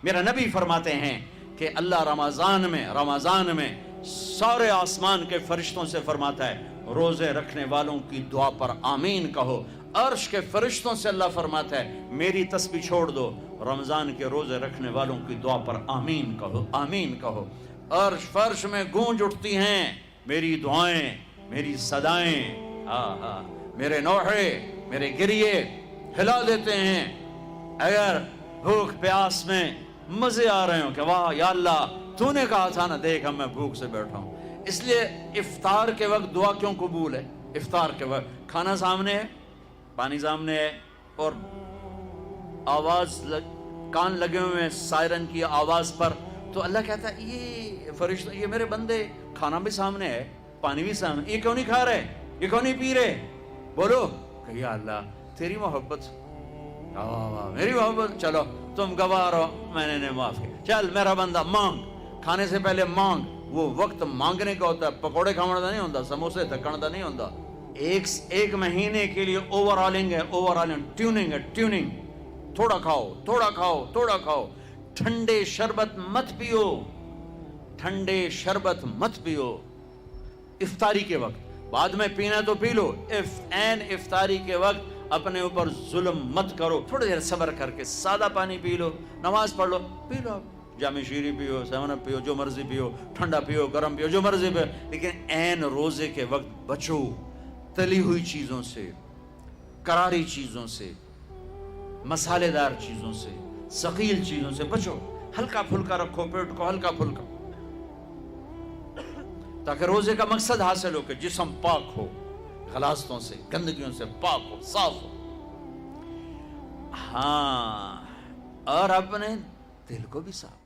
میرا نبی فرماتے ہیں کہ اللہ رمضان میں سارے آسمان کے فرشتوں سے فرماتا ہے روزے رکھنے والوں کی دعا پر آمین کہو. عرش کے فرشتوں سے اللہ فرماتا ہے میری تسبیح چھوڑ دو, رمضان کے روزے رکھنے والوں کی دعا پر آمین کہو, آمین کہو. عرش فرش میں گونج اٹھتی ہیں میری دعائیں, میری صدائیں. میرے نوحے, میرے گریے ہلا دیتے ہیں. اگر بھوک پیاس میں مزے آ رہے ہوں کہ واہ یا اللہ تو نے کہا تھا نا, دیکھ میں بھوک سے بیٹھا ہوں. اس لیے افطار کے وقت دعا کیوں قبول ہے؟ افطار کے وقت کھانا سامنے ہے, پانی سامنے ہے, اور آواز کان لگے ہوئے ہیں سائرن کی آواز پر, تو اللہ کہتا ہے یہ فرشتہ, یہ میرے بندے, کھانا بھی سامنے ہے, پانی بھی سامنے, یہ کیوں نہیں کھا رہے, یہ کیوں نہیں پی رہے؟ بولو کہ یا اللہ تیری محبت, میری محبت, چلو تم گواہ رہو, میں نے معاف کیا. چل میرا بندہ مانگ, کھانے سے پہلے مانگ. وہ وقت مانگنے کا ہوتا ہے, پکوڑے کھانا دا نہیں ہوتا, سموسے تھکن دا نہیں ہوتا. ایک مہینے کے لیے اوور آلنگ ہے, اوور آلنگ, ٹیوننگ ہے, ٹیوننگ. تھوڑا کھاؤ, تھوڑا کھاؤ, تھوڑا کھاؤ. ٹھنڈے شربت مت پیو, ٹھنڈے شربت مت پیو افطاری کے وقت. بعد میں پینا تو پی لو, افطاری کے وقت اپنے اوپر ظلم مت کرو. تھوڑی دیر صبر کر کے سادہ پانی پی لو, نماز پڑھ لو, پی لو, جامع شیری پیو, سیون اپ پیو, جو مرضی پیو, ٹھنڈا پیو, گرم پیو, جو مرضی پیو. لیکن عین روزے کے وقت بچو تلی ہوئی چیزوں سے, کراری چیزوں سے, مسالے دار چیزوں سے, ثقیل چیزوں سے بچو. ہلکا پھلکا رکھو پیٹ کو, ہلکا پھلکا, تاکہ روزے کا مقصد حاصل ہو کہ جسم پاک ہو, غلاظتوں سے, گندگیوں سے پاک ہو, صاف ہو. ہاں, اور اپنے دل کو بھی صاف.